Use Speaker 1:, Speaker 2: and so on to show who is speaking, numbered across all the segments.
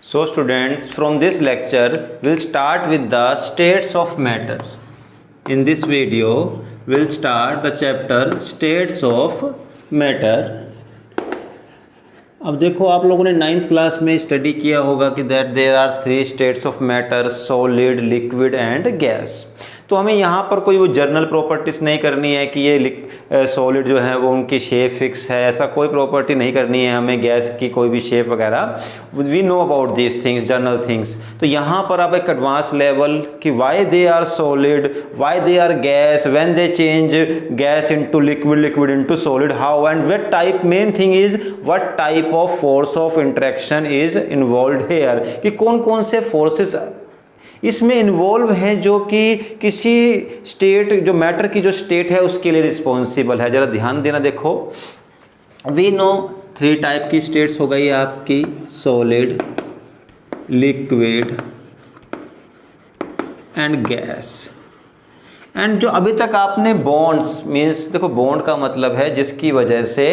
Speaker 1: So students, from this lecture, we'll start with the states of matter. In this video, we'll start the chapter states of matter. अब देखो आप लोगों ने 9th class में study किया होगा कि that there are 3 states of matter, solid, liquid and gas. तो हमें यहाँ पर कोई वो जर्नल प्रॉपर्टीज़ नहीं करनी है कि ये सॉलिड जो है वो उनकी शेप फिक्स है, ऐसा कोई प्रॉपर्टी नहीं करनी है हमें गैस की कोई भी शेप वगैरह। We know about this things, general things. तो यहाँ पर आप एक एडवांस लेवल कि why they are solid, why they are gas, when they change gas into liquid, liquid into solid, how and what type, main thing is what type of force of interaction is involve here, कि कौन कौन से forces इसमें involve हैं जो कि किसी state, जो मैटर की जो स्टेट है उसके लिए रिस्पॉन्सिबल है। जरा ध्यान देना, देखो वी नो 3 टाइप की स्टेट्स हो गई आपकी, solid, liquid and gas. And जो अभी तक आपने बॉन्ड्स, मीन्स देखो बॉन्ड का मतलब है जिसकी वजह से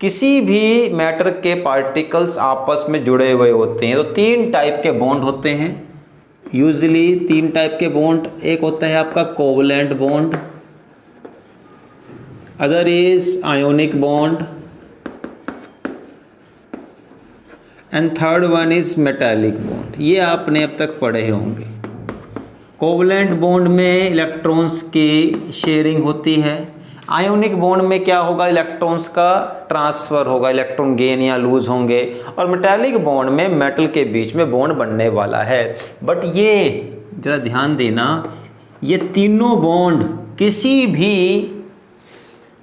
Speaker 1: किसी भी मैटर के पार्टिकल्स आपस में जुड़े हुए होते हैं। तो 3 टाइप के बॉन्ड होते हैं यूजली, 3 टाइप के बॉन्ड। एक होता है आपका covalent bond, other is ionic bond and third one is metallic bond. ये आपने अब तक पढ़े होंगे। कोवलेंट बॉन्ड में इलेक्ट्रॉन्स की शेयरिंग होती है। आयोनिक बॉन्ड में क्या होगा, इलेक्ट्रॉन्स का ट्रांसफ़र होगा, इलेक्ट्रॉन गेन या लूज होंगे। और मेटालिक बॉन्ड में मेटल के बीच में बॉन्ड बनने वाला है। बट ये जरा ध्यान देना, ये तीनों बॉन्ड किसी भी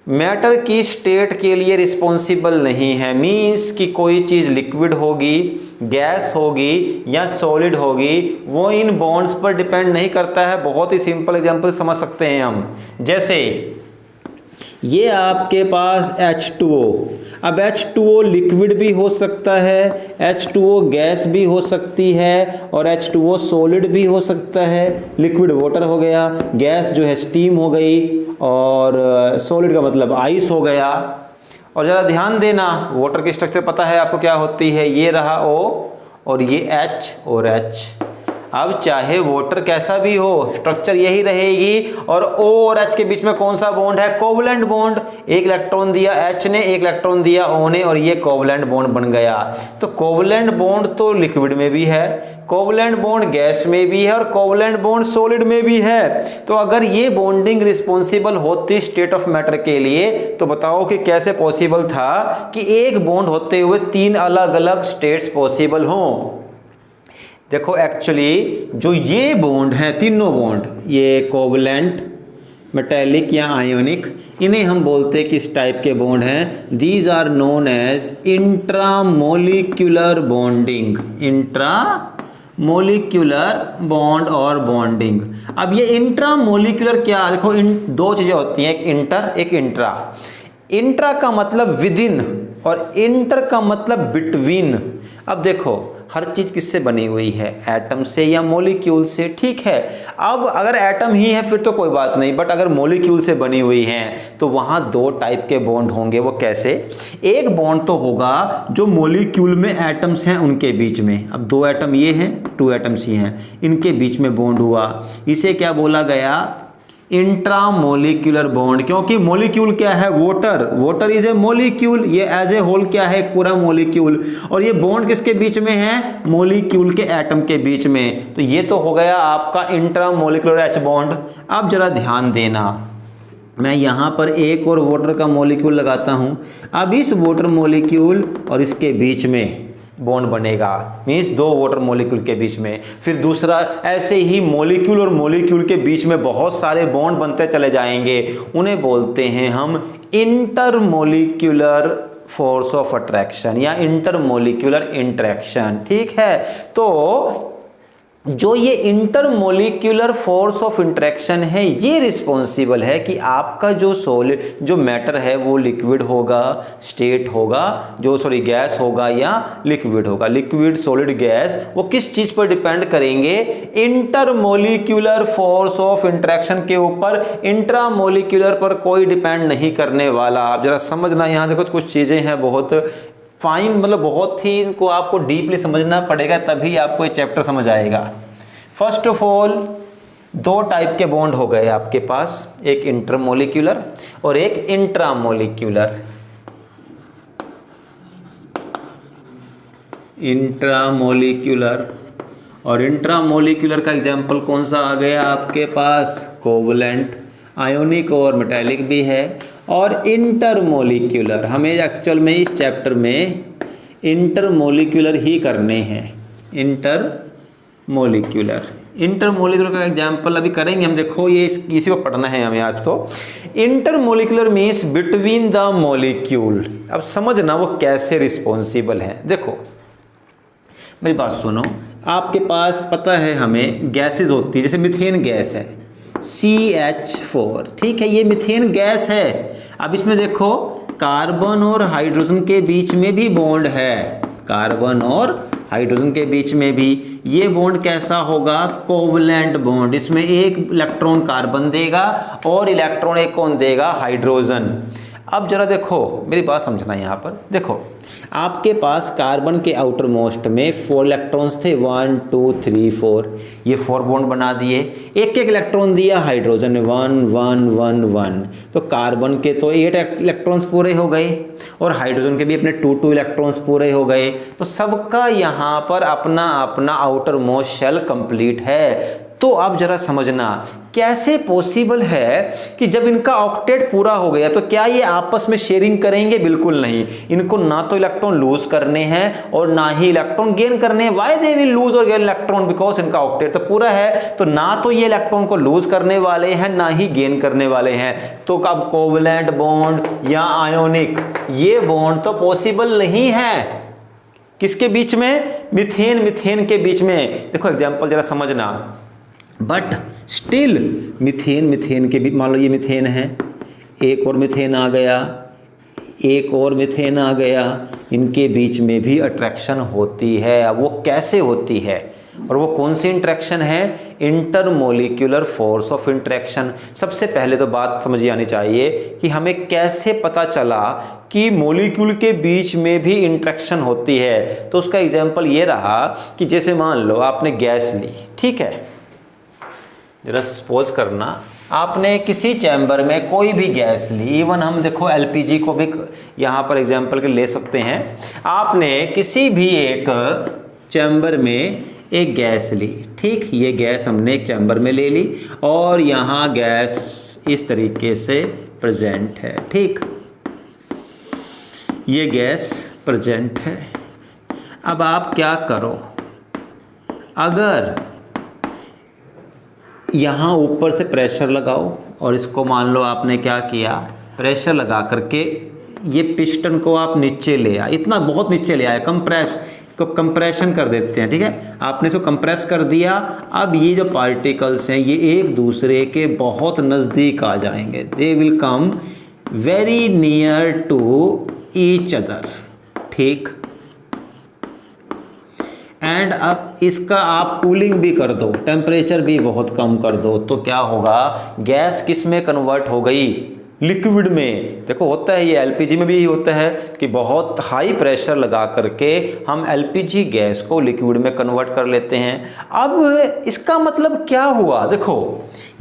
Speaker 1: मैटर की स्टेट के लिए रिस्पॉन्सिबल नहीं है। मीन्स कि कोई चीज़ लिक्विड होगी, गैस होगी या सॉलिड होगी, वो इन बॉन्ड्स पर डिपेंड नहीं करता है। बहुत ही सिंपल एग्जांपल समझ सकते हैं हम, जैसे ये आपके पास H2O। अब H2O लिक्विड भी हो सकता है, H2O गैस भी हो सकती है और H2O सॉलिड भी हो सकता है। लिक्विड वाटर हो गया, गैस जो है स्टीम हो गई और सॉलिड का मतलब आइस हो गया। और ज़रा ध्यान देना, वाटर की स्ट्रक्चर पता है आपको क्या होती है, ये रहा O और ये H और H। अब चाहे वाटर कैसा भी हो, स्ट्रक्चर यही रहेगी। और O और H के बीच में कौन सा बॉन्ड है, कोवलेंट बॉन्ड। एक इलेक्ट्रॉन दिया H ने, एक इलेक्ट्रॉन दिया O ने और ये कोवलेंट बॉन्ड बन गया। तो कोवलेंट बॉन्ड तो लिक्विड में भी है, कोवलेंट बॉन्ड गैस में भी है और कोवलेंट बॉन्ड सॉलिड में भी है। तो अगर ये बॉन्डिंग रिस्पॉन्सिबल होती स्टेट ऑफ मैटर के लिए, तो बताओ कि कैसे पॉसिबल था कि एक बॉन्ड होते हुए 3 अलग अलग स्टेट्स पॉसिबल हों। देखो एक्चुअली जो ये बॉन्ड हैं, तीनों बॉन्ड, ये कोवलेंट, मेटालिक या आयोनिक, इन्हें हम बोलते हैं किस टाइप के बॉन्ड हैं, these are known as intramolecular bonding. Intramolecular bond और बॉन्डिंग। अब ये इंट्रामोलिक्यूलर क्या, देखो इन 2 चीज़ें होती हैं, एक इंटर एक इंट्रा। इंट्रा का मतलब विद इन और इंटर का मतलब बिटवीन। अब देखो हर चीज़ किससे बनी हुई है, एटम से या मॉलिक्यूल से, ठीक है। अब अगर एटम ही है फिर तो कोई बात नहीं, बट अगर मॉलिक्यूल से बनी हुई हैं तो वहाँ 2 टाइप के बॉन्ड होंगे। वो कैसे, एक बॉन्ड तो होगा जो मॉलिक्यूल में एटम्स हैं उनके बीच में। अब 2 एटम ये हैं, 2 एटम्स ये हैं, इनके बीच में बॉन्ड हुआ, इसे क्या बोला गया, इंट्रामोलिक्यूलर बॉन्ड। क्योंकि मॉलिक्यूल क्या है, water, water is a molecule, ये एज ए होल क्या है, पूरा मॉलिक्यूल। और ये बॉन्ड किसके बीच में है, मॉलिक्यूल के एटम के बीच में। तो ये तो हो गया आपका इंट्रामोलिक्यूलर H बॉन्ड। अब जरा ध्यान देना, मैं यहाँ पर एक और वाटर का मॉलिक्यूल लगाता हूँ। अब इस वाटर मॉलिक्यूल और इसके बीच में बॉन्ड बनेगा, मीन्स 2 वाटर मॉलिक्यूल के बीच में। फिर दूसरा, ऐसे ही मॉलिक्यूल और मॉलिक्यूल के बीच में बहुत सारे बॉन्ड बनते चले जाएंगे। उन्हें बोलते हैं हम इंटरमॉलिक्यूलर फोर्स ऑफ अट्रैक्शन या इंटरमॉलिक्यूलर इंटरेक्शन, ठीक है। तो जो ये इंटरमोलिक्यूलर फोर्स ऑफ इंटरेक्शन है, ये रिस्पॉन्सिबल है कि आपका जो सॉलिड, जो मैटर है वो लिक्विड होगा, स्टेट होगा, जो गैस होगा या लिक्विड होगा। लिक्विड, सॉलिड, गैस, वो किस चीज़ पर डिपेंड करेंगे, इंटरमोलिक्यूलर फोर्स ऑफ इंटरेक्शन के ऊपर। इंट्रामोलिक्यूलर पर कोई डिपेंड नहीं करने वाला। आप जरा समझना, यहाँ देखो कुछ चीज़ें हैं बहुत फाइन, मतलब बहुत ही इनको आपको डीपली समझना पड़ेगा, तभी आपको ये चैप्टर समझ आएगा। फर्स्ट ऑफ ऑल, दो टाइप के बॉन्ड हो गए आपके पास, एक इंटरमोलिक्यूलर और एक इंट्रामोलिक्यूलर। इंट्रामोलिक्यूलर और इंट्रामोलिक्यूलर का एग्जाम्पल कौन सा आ गया आपके पास? कोवलेंट, आयोनिक और मेटालिक भी है। और इंटरमोलिक्यूलर, हमें एक्चुअल में इस चैप्टर में इंटरमोलिक्यूलर ही करने हैं। इंटरमोलिक्यूलर का एग्जाम्पल अभी करेंगे हम। देखो ये इसी को पढ़ना है हमें आज। तो intermolecular means between the molecule. अब समझना वो कैसे रिस्पॉन्सिबल है। देखो मेरी बात सुनो, आपके पास पता है हमें गैसेस होती है, जैसे मीथेन गैस है CH4, ठीक है, ये मीथेन गैस है। अब इसमें देखो कार्बन और हाइड्रोजन के बीच में भी बॉन्ड है, कार्बन और हाइड्रोजन के बीच में भी। ये बॉन्ड कैसा होगा? Covalent bond. इसमें एक इलेक्ट्रॉन कार्बन देगा और इलेक्ट्रॉन एक कौन देगा? हाइड्रोजन। अब जरा देखो मेरी बात समझना, यहाँ पर देखो आपके पास कार्बन के आउटर मोस्ट में 4 इलेक्ट्रॉन्स थे, 1 2 3 4। ये 4 बॉन्ड बना दिए, एक एक इलेक्ट्रॉन दिया हाइड्रोजन ने, 1 1 1 1। तो कार्बन के तो 8 इलेक्ट्रॉन्स पूरे हो गए और हाइड्रोजन के भी अपने 2 2 इलेक्ट्रॉन्स पूरे हो गए। तो सबका यहाँ पर अपना अपना आउटर मोस्ट शेल कंप्लीट है। तो अब जरा समझना कैसे पॉसिबल है कि जब इनका ऑक्टेट पूरा हो गया तो क्या ये आपस में शेयरिंग करेंगे? बिल्कुल नहीं। इनको ना तो इलेक्ट्रॉन लूज करने हैं और ना ही इलेक्ट्रॉन गेन करने हैं। व्हाई दे विल लूज और गेन इलेक्ट्रॉन? बिकॉज इनका ऑक्टेट तो पूरा है, तो ना तो ये इलेक्ट्रॉन को लूज करने वाले हैं ना ही गेन करने वाले हैं। तो अब कोवलेंट बॉन्ड या आयोनिक, ये बॉन्ड तो पॉसिबल नहीं है। किसके बीच में? मीथेन के बीच में। देखो एग्जाम्पल जरा समझना। बट स्टिल मीथेन के भी, मान लो ये मीथेन है, एक और मीथेन आ गया, एक और मीथेन आ गया, इनके बीच में भी अट्रैक्शन होती है। अब वो कैसे होती है और वो कौन सी इंट्रैक्शन है? Intermolecular force of interaction. सबसे पहले तो बात समझ आनी चाहिए कि हमें कैसे पता चला कि मॉलिक्यूल के बीच में भी इंट्रैक्शन होती है। तो उसका एग्जाम्पल ये रहा कि जैसे मान लो आपने गैस ली, ठीक है, जरा सपोज करना आपने किसी चैम्बर में कोई भी गैस ली, इवन हम देखो LPG को भी यहाँ पर एग्जाम्पल के ले सकते हैं। आपने किसी भी एक चैम्बर में एक गैस ली, ठीक, ये गैस हमने एक चैम्बर में ले ली और यहाँ गैस इस तरीके से प्रेजेंट है, ठीक, ये गैस प्रेजेंट है। अब आप क्या करो, अगर यहाँ ऊपर से प्रेशर लगाओ और इसको मान लो आपने क्या किया, प्रेशर लगा करके ये पिस्टन को आप नीचे ले आए, इतना बहुत नीचे ले आए, कंप्रेशन कर देते हैं, ठीक है, आपने इसको कंप्रेस कर दिया। अब ये जो पार्टिकल्स हैं ये एक दूसरे के बहुत नज़दीक आ जाएंगे, they will come very near to each other, ठीक। एंड अब इसका आप कूलिंग भी कर दो, टेम्परेचर भी बहुत कम कर दो, तो क्या होगा, गैस किस में कन्वर्ट हो गई, लिक्विड में। देखो होता है ये LPG में भी होता है कि बहुत हाई प्रेशर लगा करके हम LPG गैस को लिक्विड में कन्वर्ट कर लेते हैं। अब इसका मतलब क्या हुआ, देखो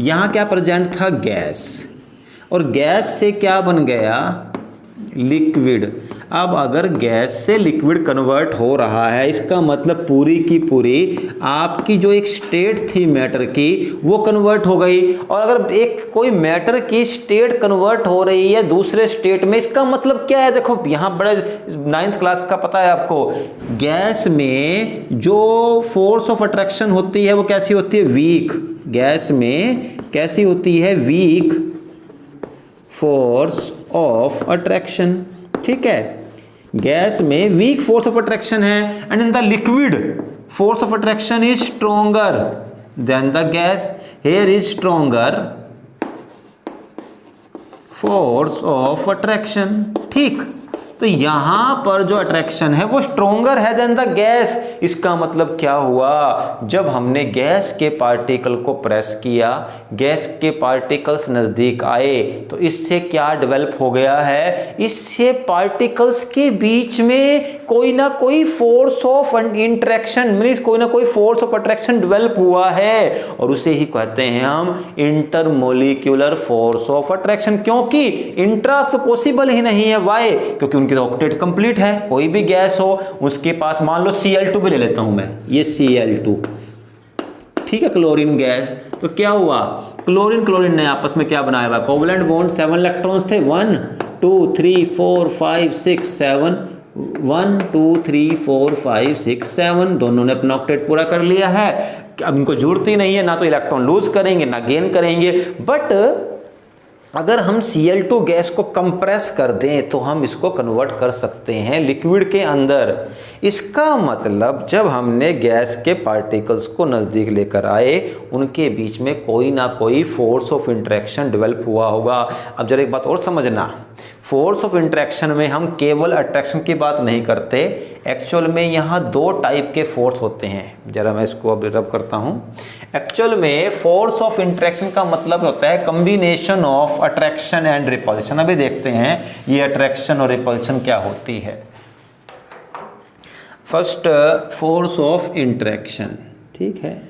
Speaker 1: यहाँ क्या प्रेजेंट था, गैस, और गैस से क्या बन गया, लिक्विड। अब अगर गैस से लिक्विड कन्वर्ट हो रहा है, इसका मतलब पूरी की पूरी आपकी जो एक स्टेट थी मैटर की वो कन्वर्ट हो गई। और अगर एक कोई मैटर की स्टेट कन्वर्ट हो रही है दूसरे स्टेट में, इसका मतलब क्या है, देखो यहाँ बड़े 9th क्लास का पता है आपको, गैस में जो फोर्स ऑफ अट्रैक्शन होती है वो कैसी होती है, वीक। गैस में कैसी होती है, वीक फोर्स ऑफ अट्रैक्शन, ठीक है, गैस में वीक फोर्स ऑफ अट्रैक्शन है। And in the liquid force of attraction is stronger then the gas, here is stronger force of attraction, ठीक। तो यहाँ पर जो अट्रैक्शन है वो स्ट्रोंगर है देन द गैस। इसका मतलब क्या हुआ, जब हमने गैस के पार्टिकल को प्रेस किया, गैस के पार्टिकल्स नजदीक आए, तो इससे क्या डेवलप हो गया है, इससे पार्टिकल्स के बीच में कोई ना कोई फोर्स ऑफ इंटरेक्शन मींस कोई ना कोई फोर्स ऑफ अट्रैक्शन डेवलप हुआ है, और उसे ही कहते हैं हम इंटरमोलिक्यूलर फोर्स ऑफ अट्रैक्शन। क्योंकि इंट्रा तो पॉसिबल ही नहीं है, वाई, क्योंकि उनकी तो ऑक्टेट कंप्लीट है। कोई भी गैस हो उसके पास, मान लो Cl2 भी ले लेता हूं मैं, ये Cl2, ठीक है, क्लोरीन गैस, तो क्या हुआ, क्लोरीन ने आपस में क्या बनाया हुआ, कोवलेंट बॉन्ड, 7 इलेक्ट्रॉन्स थे, 1 2 3 4 5 6 7, 1 2 3 4 5 6 7, दोनों ने अपना ऑक्टेट पूरा कर लिया है। अब इनको जरूरत ही नहीं है, ना तो इलेक्ट्रॉन लूज करेंगे ना गेन करेंगे। बट अगर हम Cl2 गैस को कंप्रेस कर दें तो हम इसको कन्वर्ट कर सकते हैं लिक्विड के अंदर। इसका मतलब जब हमने गैस के पार्टिकल्स को नज़दीक लेकर आए, उनके बीच में कोई ना कोई फोर्स ऑफ इंटरेक्शन डेवलप हुआ होगा। अब जरा एक बात और समझना, फोर्स ऑफ इंटरेक्शन में हम केवल अट्रैक्शन की बात नहीं करते, एक्चुअल में यहाँ 2 टाइप के फोर्स होते हैं। जरा मैं इसको अब रब करता हूँ। एक्चुअल में फोर्स ऑफ इंटरेक्शन का मतलब होता है combination of attraction and repulsion. अभी देखते हैं ये अट्रैक्शन और रिपल्शन क्या होती है। फर्स्ट, फोर्स ऑफ इंटरेक्शन, ठीक है,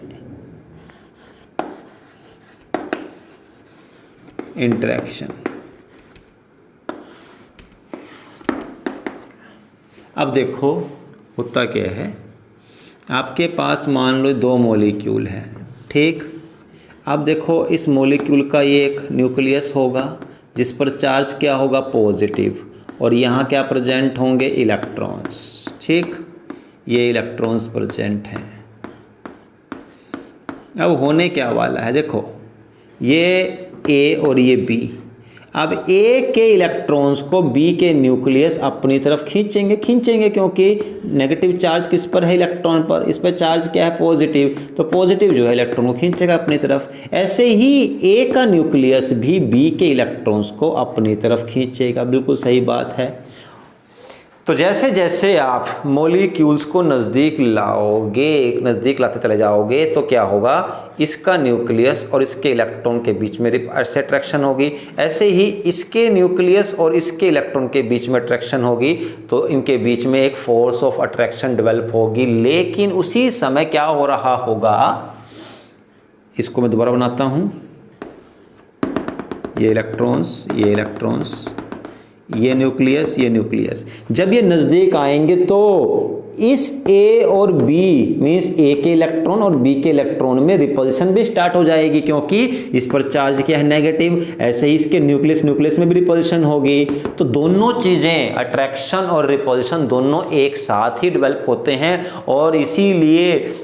Speaker 1: इंटरेक्शन। अब देखो होता क्या है, आपके पास मान लो 2 मॉलिक्यूल हैं, ठीक। अब देखो इस मॉलिक्यूल का ये एक न्यूक्लियस होगा जिस पर चार्ज क्या होगा, पॉजिटिव, और यहाँ क्या प्रेजेंट होंगे, इलेक्ट्रॉन्स, ठीक, ये इलेक्ट्रॉन्स प्रेजेंट हैं। अब होने क्या वाला है, देखो ये A और ये B। अब A के इलेक्ट्रॉन्स को B के न्यूक्लियस अपनी तरफ खींचेंगे क्योंकि नेगेटिव चार्ज किस पर है, इलेक्ट्रॉन पर, इस पर चार्ज क्या है, पॉजिटिव, तो पॉजिटिव जो है इलेक्ट्रॉन को खींचेगा अपनी तरफ। ऐसे ही A का न्यूक्लियस भी B के इलेक्ट्रॉन्स को अपनी तरफ खींचेगा। बिल्कुल सही बात है। तो जैसे जैसे आप मॉलिक्यूल्स को नज़दीक लाते चले जाओगे तो क्या होगा, इसका न्यूक्लियस और इसके इलेक्ट्रॉन के बीच में ऐसे अट्रैक्शन होगी, ऐसे ही इसके न्यूक्लियस और इसके इलेक्ट्रॉन के बीच में अट्रैक्शन होगी, तो इनके बीच में एक फोर्स ऑफ अट्रैक्शन डेवलप होगी। लेकिन उसी समय क्या हो रहा होगा, इसको मैं दोबारा बनाता हूँ, ये इलेक्ट्रॉन्स, ये न्यूक्लियस, जब ये नज़दीक आएंगे तो इस A और B मीन्स A के इलेक्ट्रॉन और B के इलेक्ट्रॉन में रिपल्शन भी स्टार्ट हो जाएगी, क्योंकि इस पर चार्ज क्या है, नेगेटिव। ऐसे ही इसके न्यूक्लियस में भी रिपल्शन होगी। तो दोनों चीज़ें, अट्रैक्शन और रिपल्शन, दोनों एक साथ ही डेवलप होते हैं, और इसीलिए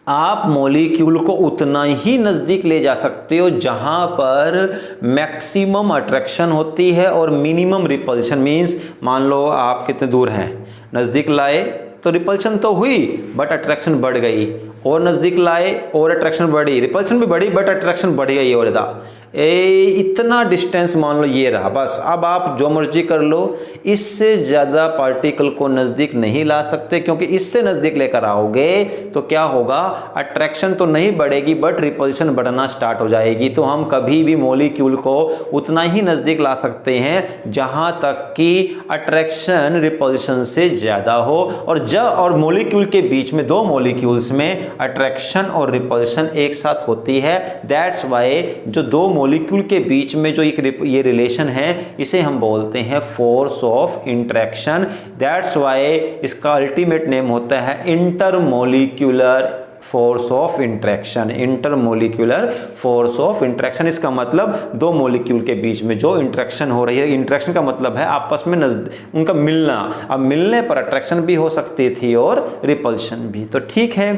Speaker 1: आप मॉलिक्यूल को उतना ही नज़दीक ले जा सकते हो जहां पर मैक्सिमम अट्रैक्शन होती है और मिनिमम रिपल्शन। मींस मान लो आप कितने दूर हैं, नज़दीक लाए तो रिपल्शन तो हुई बट अट्रैक्शन बढ़ गई, और नज़दीक लाए और अट्रैक्शन बढ़ी, रिपल्शन भी बढ़ी बट अट्रैक्शन बढ़ गई और ज़्यादा। इतना डिस्टेंस मान लो ये रहा, बस। अब आप जो मर्जी कर लो, इससे ज़्यादा पार्टिकल को नज़दीक नहीं ला सकते, क्योंकि इससे नज़दीक लेकर आओगे तो क्या होगा, अट्रैक्शन तो नहीं बढ़ेगी बट रिपल्शन बढ़ना स्टार्ट हो जाएगी। तो हम कभी भी मॉलिक्यूल को उतना ही नज़दीक ला सकते हैं जहाँ तक कि अट्रैक्शन रिपल्शन से ज़्यादा हो, और मॉलिक्यूल के बीच में, 2 मॉलिक्यूल्स में अट्रैक्शन और रिपल्शन एक साथ होती है। दैट्स वाई जो 2 मॉलिक्यूल के बीच में जो ये रिलेशन है, इसे हम बोलते हैं force of interaction. That's why इसका अल्टीमेट नेम होता है intermolecular force of interaction. Intermolecular force of interaction, इसका मतलब 2 मॉलिक्यूल के बीच में जो इंटरेक्शन हो रही है, इंटरेक्शन का मतलब है आपस में उनका मिलना। अब मिलने पर अट्रैक्शन भी हो सकती थी और रिपल्शन भी। तो ठीक है,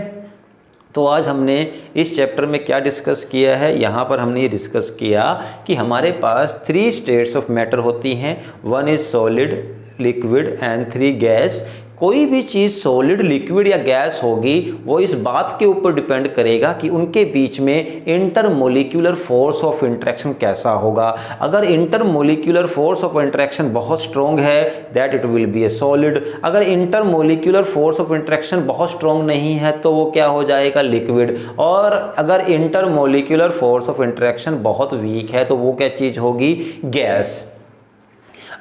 Speaker 1: तो आज हमने इस चैप्टर में क्या डिस्कस किया है, यहाँ पर हमने ये डिस्कस किया कि हमारे पास 3 स्टेट्स ऑफ मैटर होती हैं, 1 is solid, liquid and 3 gas. कोई भी चीज़ सॉलिड, लिक्विड या गैस होगी वो इस बात के ऊपर डिपेंड करेगा कि उनके बीच में इंटरमोलिक्यूलर फोर्स ऑफ इंटरेक्शन कैसा होगा। अगर इंटरमोलिक्यूलर फोर्स ऑफ इंटरेक्शन बहुत स्ट्रॉन्ग है that it will be A solid. अगर इंटरमोलिक्यूलर फोर्स ऑफ इंटरेक्शन बहुत स्ट्रॉन्ग नहीं है तो वो क्या हो जाएगा, लिक्विड। और अगर इंटरमोलिक्यूलर फोर्स ऑफ इंटरेक्शन बहुत वीक है तो वो क्या चीज़ होगी, गैस।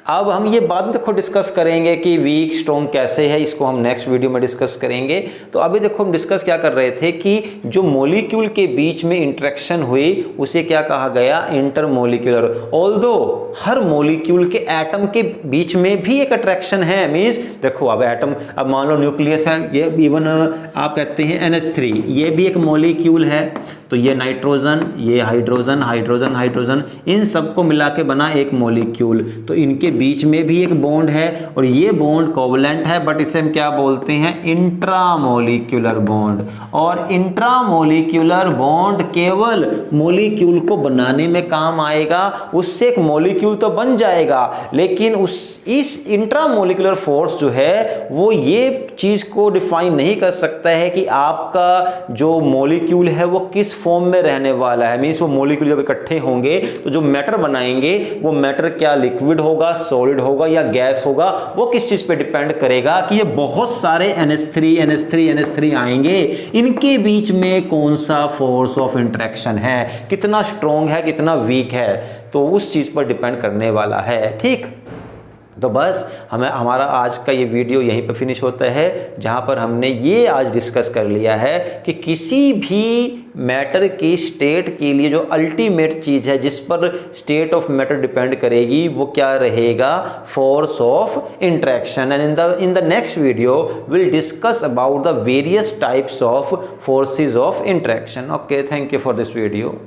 Speaker 1: अब हम ये बाद में देखो डिस्कस करेंगे कि वीक स्ट्रॉन्ग कैसे है, इसको हम नेक्स्ट वीडियो में डिस्कस करेंगे। तो अभी देखो हम डिस्कस क्या कर रहे थे कि जो मॉलिक्यूल के बीच में इंटरेक्शन हुई उसे क्या कहा गया, इंटरमोलिक्यूलर। ऑल्दो हर मॉलिक्यूल के एटम के बीच में भी एक अट्रैक्शन है। मींस देखो अब एटम, अब मान लो न्यूक्लियस है, ये इवन आप कहते हैं NH3, ये भी एक मॉलिक्यूल है। तो ये नाइट्रोजन, ये हाइड्रोजन, हाइड्रोजन, हाइड्रोजन, इन सबको मिला के बना एक मॉलिक्यूल। तो इनके बीच में भी एक बॉन्ड है और ये बॉन्ड कोवलेंट है, बट इसे हम क्या बोलते हैं, इंट्रामोलिक्यूलर बॉन्ड। और इंट्रामोलिक्यूलर बॉन्ड केवल मॉलिक्यूल को बनाने में काम आएगा, उससे एक मॉलिक्यूल तो बन जाएगा, लेकिन इस इंट्रामोलिक्यूलर फोर्स जो है वो ये चीज को डिफाइन नहीं कर सकता है कि आपका जो मॉलिक्यूल है वो किस फॉर्म में रहने वाला है। मींस वो मॉलिक्यूल जब इकट्ठे होंगे तो जो मैटर बनाएंगे वो मैटर क्या लिक्विड होगा, सॉलिड होगा या गैस होगा, वो किस चीज पे डिपेंड करेगा कि ये बहुत सारे NH3 NH3 NH3 आएंगे, इनके बीच में कौन सा फोर्स ऑफ इंटरेक्शन है, कितना स्ट्रॉन्ग है, कितना वीक है, तो उस चीज पर डिपेंड करने वाला है। ठीक, तो बस हमारा आज का ये वीडियो यहीं पर फिनिश होता है, जहाँ पर हमने ये आज डिस्कस कर लिया है कि किसी भी मैटर की स्टेट के लिए जो अल्टीमेट चीज़ है जिस पर स्टेट ऑफ मैटर डिपेंड करेगी वो क्या रहेगा, force of interaction. And in the next video will discuss about the various types of forces of interaction. Okay, thank you for this video.